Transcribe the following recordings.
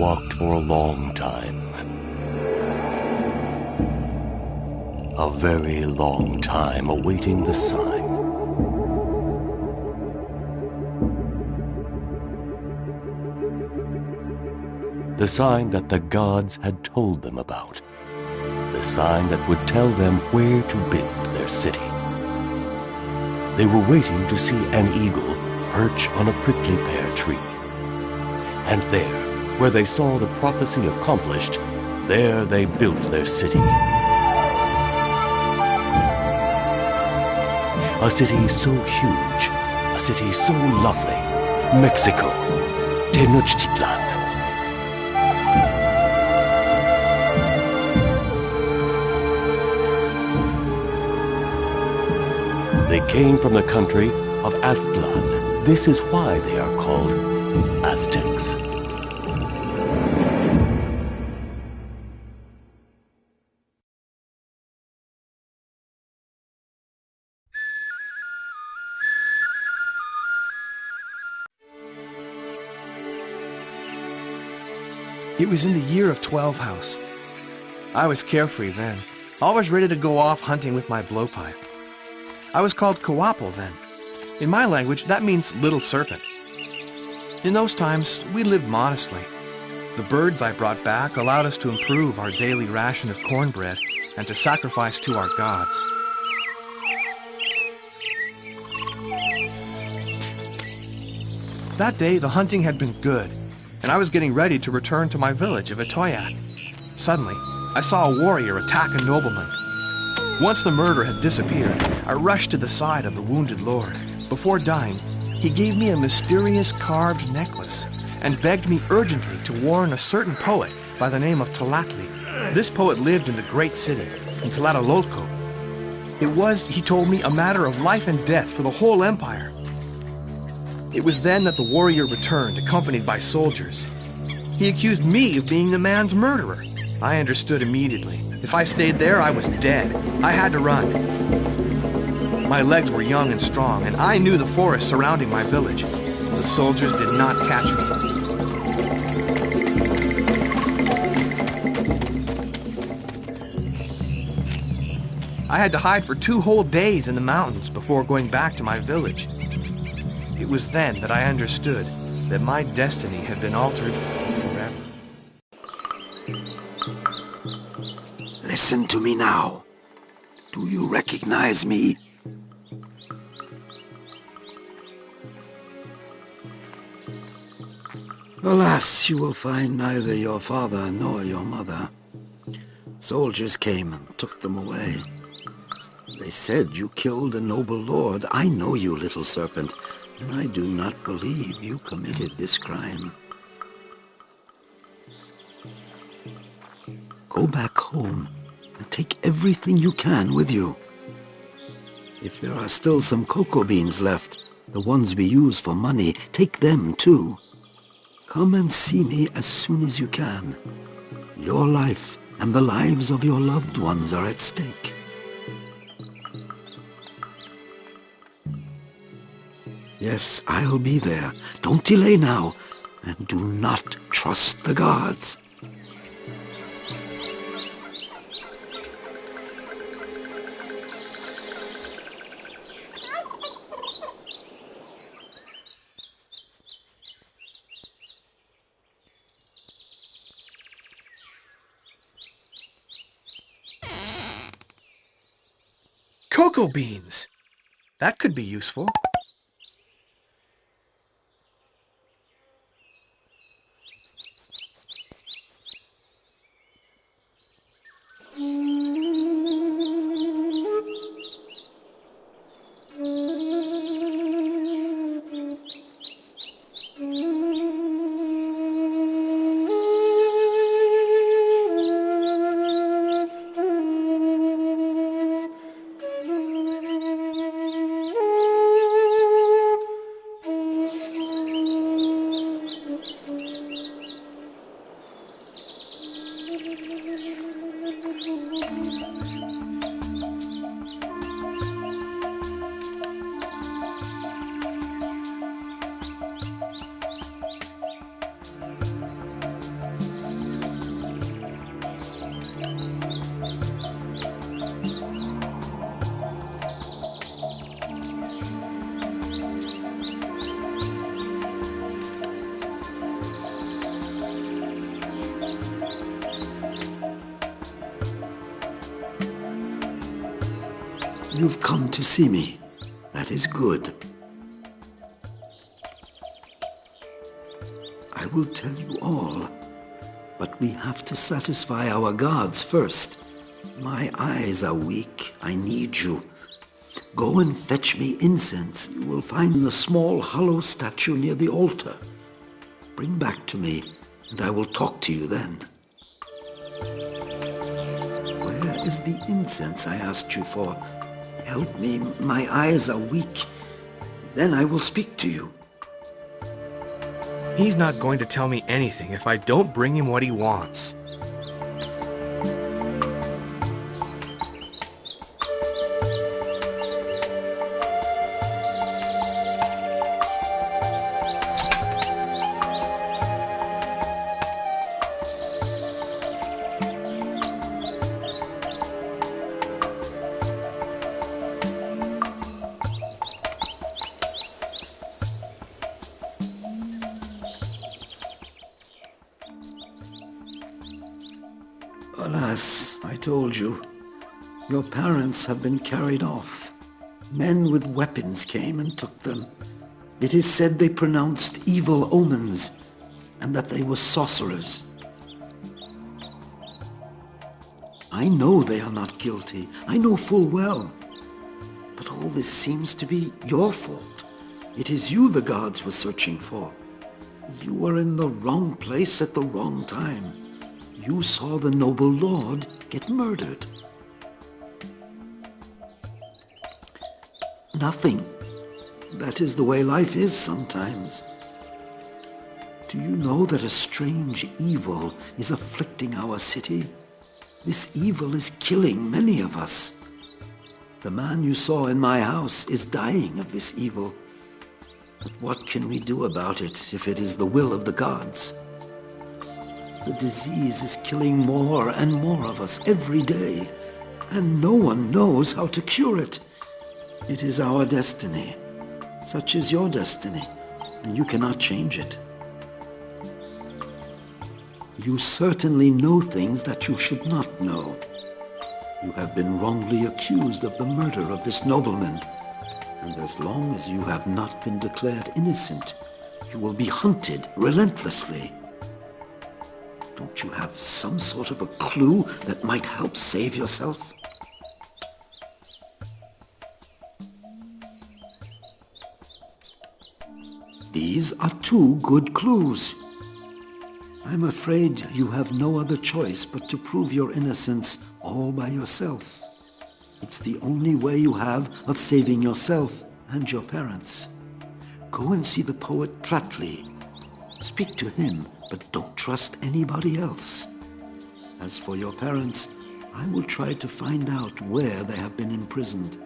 walked for a long time. A very long time awaiting the sign. The sign that the gods had told them about. The sign that would tell them where to build their city. They were waiting to see an eagle perch on a prickly pear tree. And there, where they saw the prophecy accomplished, there they built their city. A city so huge, a city so lovely. Mexico, Tenochtitlan. They came from the country of Aztlan. This is why they are called Aztecs. It was in the year of 12 House. I was carefree then, always ready to go off hunting with my blowpipe. I was called Coapo then. In my language, that means little serpent. In those times, we lived modestly. The birds I brought back allowed us to improve our daily ration of cornbread and to sacrifice to our gods. That day, the hunting had been good, and I was getting ready to return to my village of Atoyac. Suddenly, I saw a warrior attack a nobleman. Once the murderer had disappeared, I rushed to the side of the wounded lord. Before dying, he gave me a mysterious carved necklace and begged me urgently to warn a certain poet by the name of Tlachtli. This poet lived in the great city, in Tlatelolco. It was, he told me, a matter of life and death for the whole empire. It was then that the warrior returned, accompanied by soldiers. He accused me of being the man's murderer. I understood immediately. If I stayed there, I was dead. I had to run. My legs were young and strong, and I knew the forest surrounding my village. The soldiers did not catch me. I had to hide for 2 whole days in the mountains before going back to my village. It was then that I understood that my destiny had been altered forever. Listen to me now. Do you recognize me? Alas, you will find neither your father nor your mother. Soldiers came and took them away. They said you killed a noble lord. I know you, little serpent, and I do not believe you committed this crime. Go back home and take everything you can with you. If there are still some cocoa beans left, the ones we use for money, take them too. Come and see me as soon as you can. Your life and the lives of your loved ones are at stake. Yes, I'll be there. Don't delay now, and do not trust the gods. Cocoa beans! That could be useful. You've come to see me. That is good. I will tell you all, but we have to satisfy our gods first. My eyes are weak. I need you. Go and fetch me incense. You will find the small hollow statue near the altar. Bring back to me, and I will talk to you then. Where is the incense I asked you for? Help me, my eyes are weak. Then I will speak to you. He's not going to tell me anything if I don't bring him what he wants. Alas, I told you. Your parents have been carried off. Men with weapons came and took them. It is said they pronounced evil omens, and that they were sorcerers. I know they are not guilty. I know full well. But all this seems to be your fault. It is you the gods were searching for. You were in the wrong place at the wrong time. You saw the noble lord get murdered. Nothing. That is the way life is sometimes. Do you know that a strange evil is afflicting our city? This evil is killing many of us. The man you saw in my house is dying of this evil. But what can we do about it if it is the will of the gods? The disease is killing more and more of us every day, and no one knows how to cure it. It is our destiny. Such is your destiny, and you cannot change it. You certainly know things that you should not know. You have been wrongly accused of the murder of this nobleman, and as long as you have not been declared innocent, you will be hunted relentlessly. Don't you have some sort of a clue that might help save yourself? These are two good clues. I'm afraid you have no other choice but to prove your innocence all by yourself. It's the only way you have of saving yourself and your parents. Go and see the poet Pratley. Speak to him, but don't trust anybody else. As for your parents, I will try to find out where they have been imprisoned.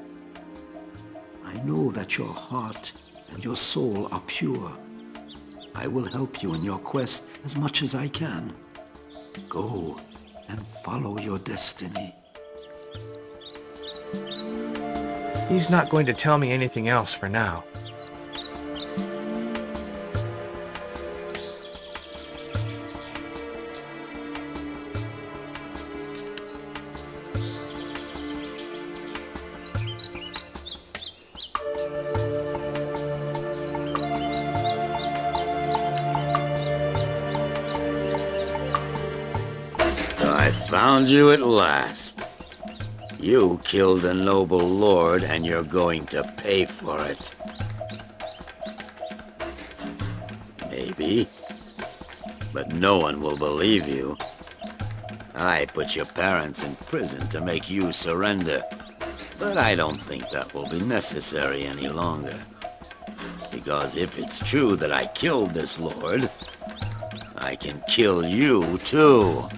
I know that your heart and your soul are pure. I will help you in your quest as much as I can. Go and follow your destiny. He's not going to tell me anything else for now. I found you at last. You killed a noble lord, and you're going to pay for it. Maybe. But no one will believe you. I put your parents in prison to make you surrender. But I don't think that will be necessary any longer. Because if it's true that I killed this lord, I can kill you too.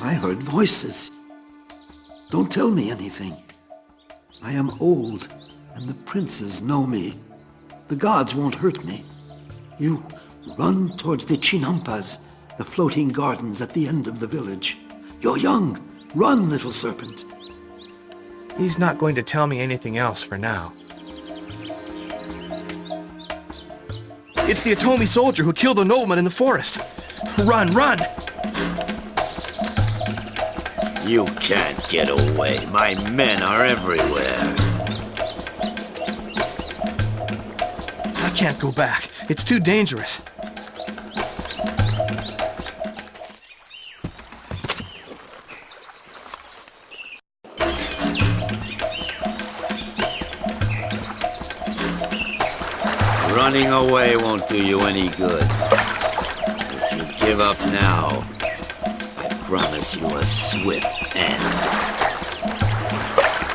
I heard voices. Don't tell me anything. I am old, and the princes know me. The gods won't hurt me. You run towards the Chinampas, the floating gardens at the end of the village. You're young. Run, little serpent. He's not going to tell me anything else for now. It's the Atomi soldier who killed the nobleman in the forest. Run, run! You can't get away. My men are everywhere. I can't go back. It's too dangerous. Running away won't do you any good. If you give up now, I promise you a swift end.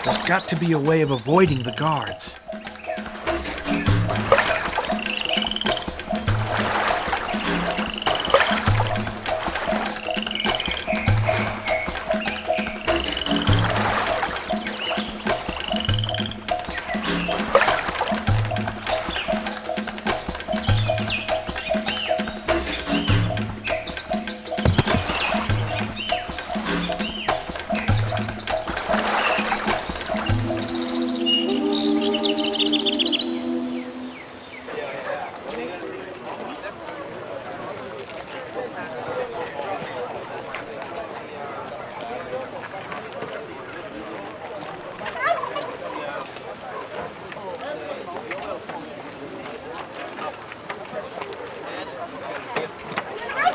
There's got to be a way of avoiding the guards.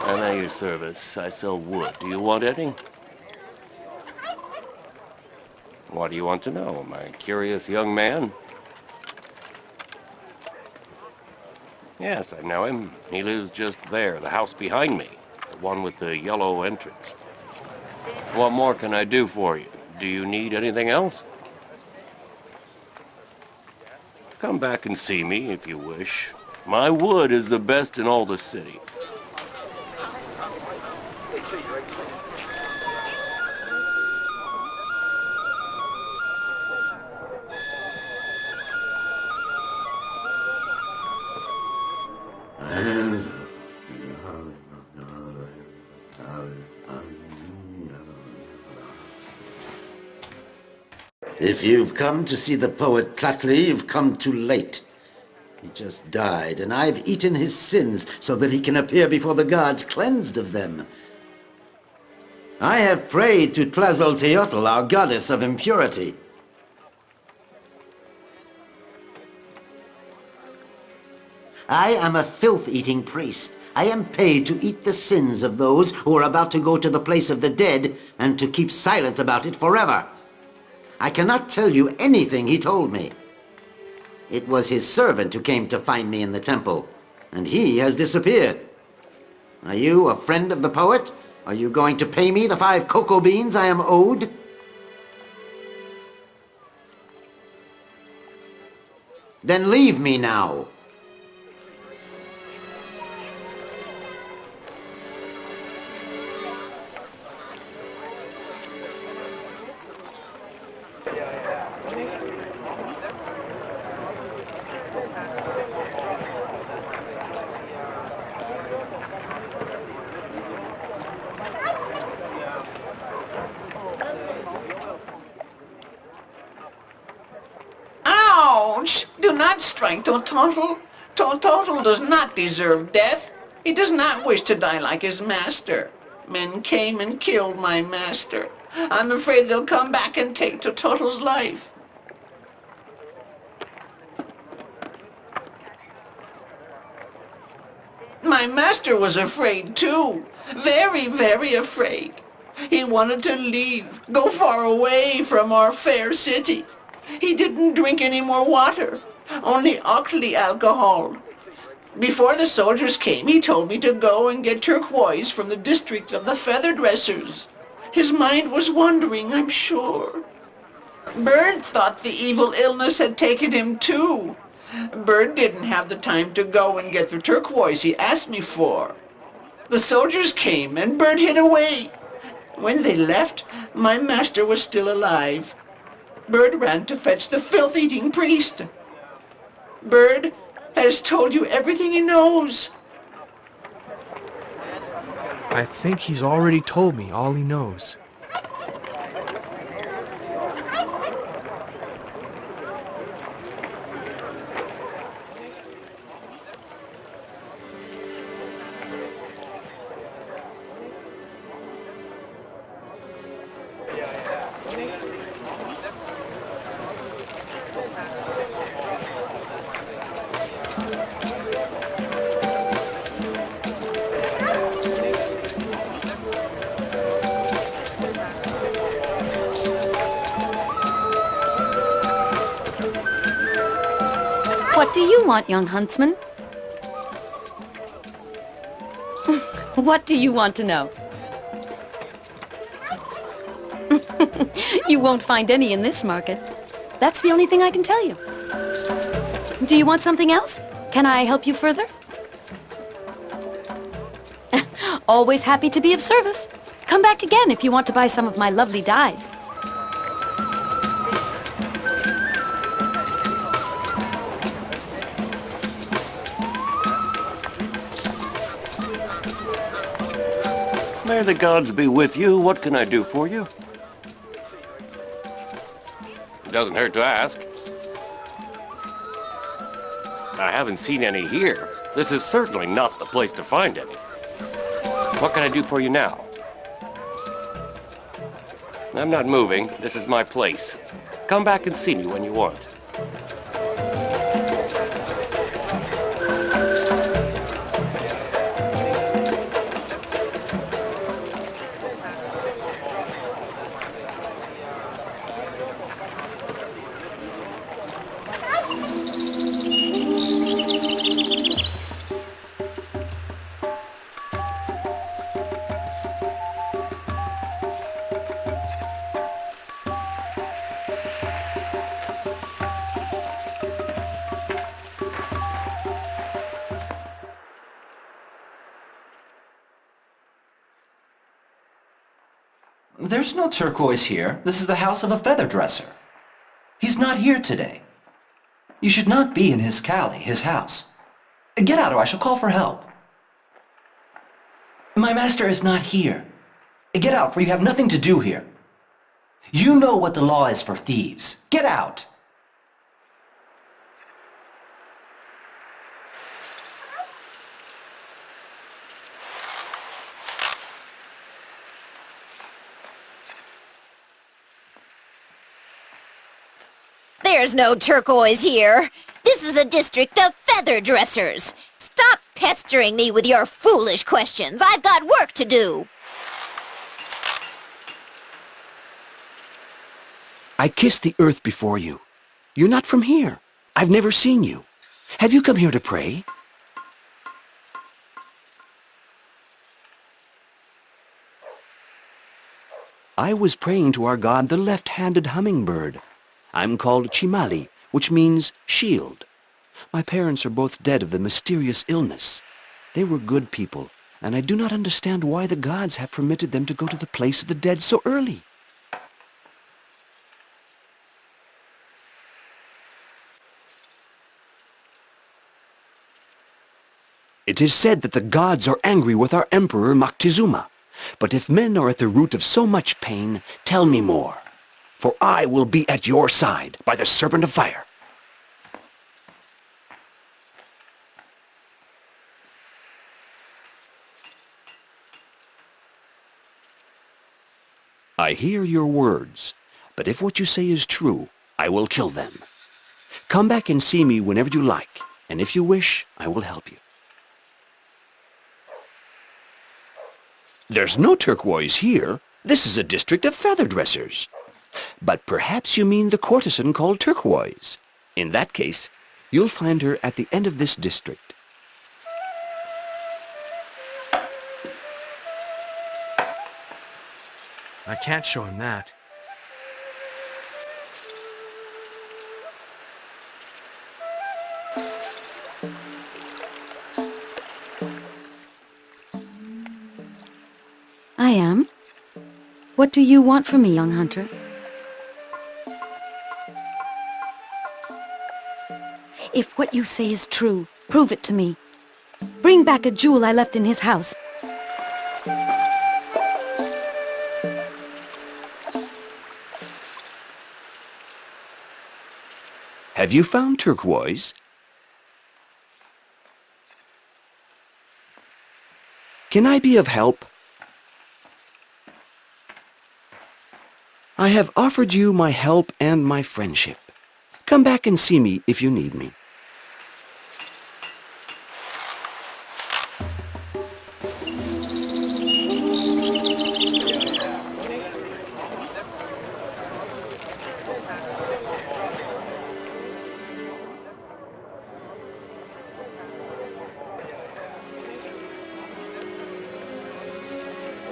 I'm at your service. I sell wood. Do you want any? What do you want to know, my curious young man? Yes, I know him. He lives just there, the house behind me. The one with the yellow entrance. What more can I do for you? Do you need anything else? Come back and see me if you wish. My wood is the best in all the city. If you've come to see the poet Tlactli, you've come too late. He just died, and I've eaten his sins so that he can appear before the gods cleansed of them. I have prayed to Tlazolteotl, our goddess of impurity. I am a filth-eating priest. I am paid to eat the sins of those who are about to go to the place of the dead and to keep silent about it forever. I cannot tell you anything he told me. It was his servant who came to find me in the temple, and he has disappeared. Are you a friend of the poet? Are you going to pay me the 5 cocoa beans I am owed? Then leave me now. Ouch! Do not strike Tototl. Tototl does not deserve death. He does not wish to die like his master. Men came and killed my master. I'm afraid they'll come back and take Tototl's life. My master was afraid too. Very, very afraid. He wanted to leave, go far away from our fair city. He didn't drink any more water, only Ockley alcohol. Before the soldiers came, he told me to go and get turquoise from the district of the feather dressers. His mind was wandering, I'm sure. Bird thought the evil illness had taken him too. Bird didn't have the time to go and get the turquoise he asked me for. The soldiers came and Bird hid away. When they left, my master was still alive. Bird ran to fetch the filth-eating priest. Bird has told you everything he knows. I think he's already told me all he knows. What do you want, young huntsman? What do you want to know? You won't find any in this market. That's the only thing I can tell you. Do you want something else? Can I help you further? Always happy to be of service. Come back again if you want to buy some of my lovely dyes. May the gods be with you. What can I do for you? It doesn't hurt to ask. I haven't seen any here. This is certainly not the place to find any. What can I do for you now? I'm not moving. This is my place. Come back and see me when you want. There's no turquoise here. This is the house of a feather dresser. He's not here today. You should not be in his cali, his house. Get out or I shall call for help. My master is not here. Get out, for you have nothing to do here. You know what the law is for thieves. Get out! There's no turquoise here. This is a district of feather dressers. Stop pestering me with your foolish questions. I've got work to do. I kiss the earth before you. You're not from here. I've never seen you. Have you come here to pray? I was praying to our god, the left-handed hummingbird. I'm called Chimali, which means shield. My parents are both dead of the mysterious illness. They were good people, and I do not understand why the gods have permitted them to go to the place of the dead so early. It is said that the gods are angry with our emperor Moctezuma. But if men are at the root of so much pain, tell me more. For I will be at your side by the serpent of fire. I hear your words, but if what you say is true, I will kill them. Come back and see me whenever you like, and if you wish, I will help you. There's no turquoise here. This is a district of feather dressers. But perhaps you mean the courtesan called Turquoise. In that case, you'll find her at the end of this district. I can't show him that. I am. What do you want from me, young hunter? If what you say is true, prove it to me. Bring back a jewel I left in his house. Have you found turquoise? Can I be of help? I have offered you my help and my friendship. Come back and see me if you need me.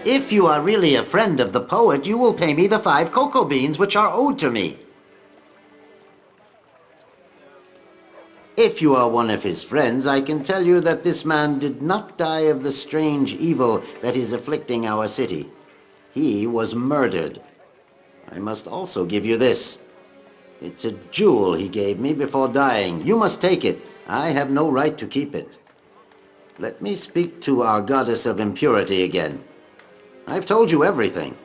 If you are really a friend of the poet, you will pay me the 5 cocoa beans which are owed to me. If you are one of his friends, I can tell you that this man did not die of the strange evil that is afflicting our city. He was murdered. I must also give you this. It's a jewel he gave me before dying. You must take it. I have no right to keep it. Let me speak to our goddess of impurity again. I've told you everything.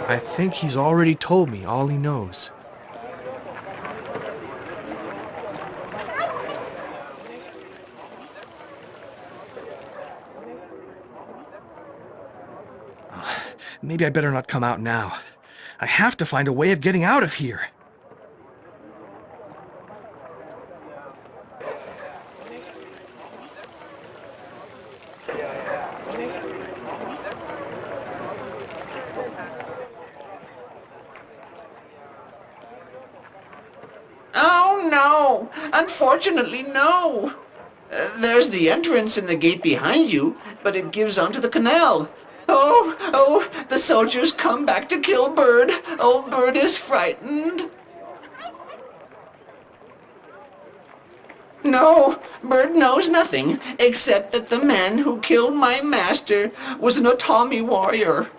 I think he's already told me all he knows. Maybe I better not come out now. I have to find a way of getting out of here. Oh, no! Unfortunately, no! There's the entrance in the gate behind you, but it gives onto the canal. Oh, the soldiers come back to kill Bird. Oh, Bird is frightened. No, Bird knows nothing, except that the man who killed my master was an Otomi warrior.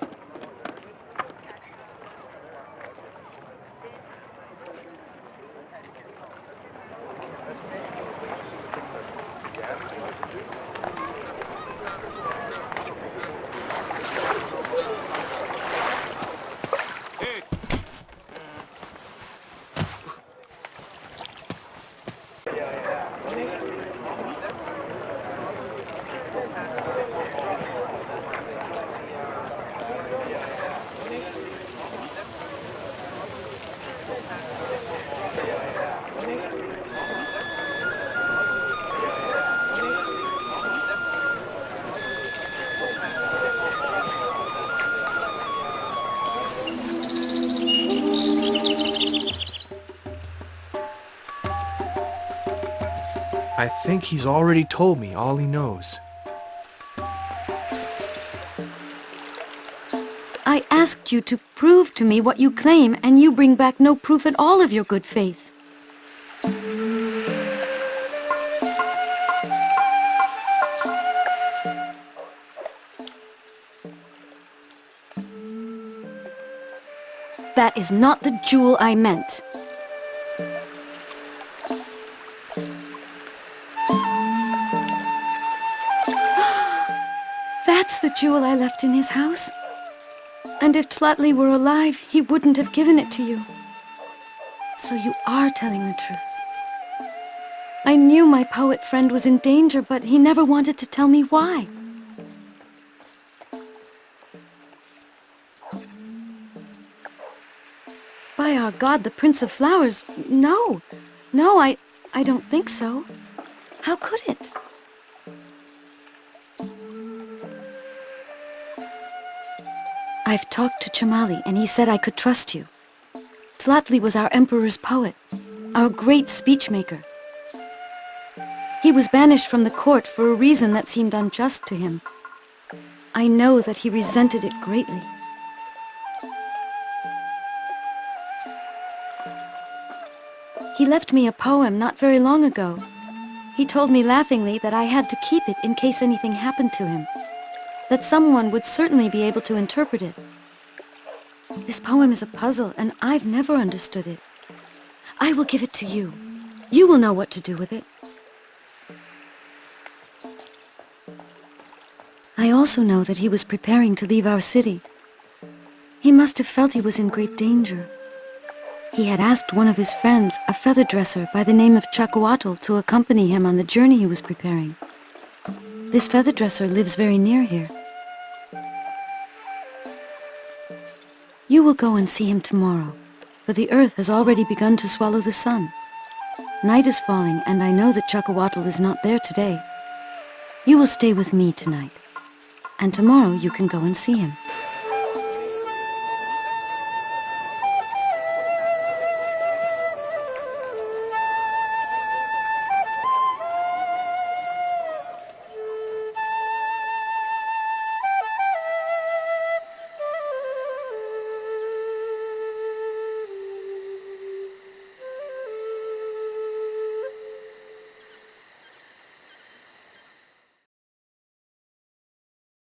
I think he's already told me all he knows. I asked you to prove to me what you claim, and you bring back no proof at all of your good faith. That is not the jewel I meant. That's the jewel I left in his house. And if Tlotli were alive, he wouldn't have given it to you. So you are telling the truth. I knew my poet friend was in danger, but he never wanted to tell me why. By our God, the Prince of Flowers, no. No, I don't think so. How could it? I've talked to Chamali, and he said I could trust you. Tlotli was our emperor's poet. our great speechmaker. He was banished from the court for a reason that seemed unjust to him. I know that he resented it greatly. He left me a poem not very long ago. He told me laughingly that I had to keep it in case anything happened to him, that someone would certainly be able to interpret it. This poem is a puzzle, and I've never understood it. I will give it to you. You will know what to do with it. I also know that he was preparing to leave our city. He must have felt he was in great danger. He had asked one of his friends, a feather dresser by the name of Chacoatl, to accompany him on the journey he was preparing. This feather dresser lives very near here. You will go and see him tomorrow, for the earth has already begun to swallow the sun. Night is falling, and I know that Chacoatl is not there today. You will stay with me tonight, and tomorrow you can go and see him.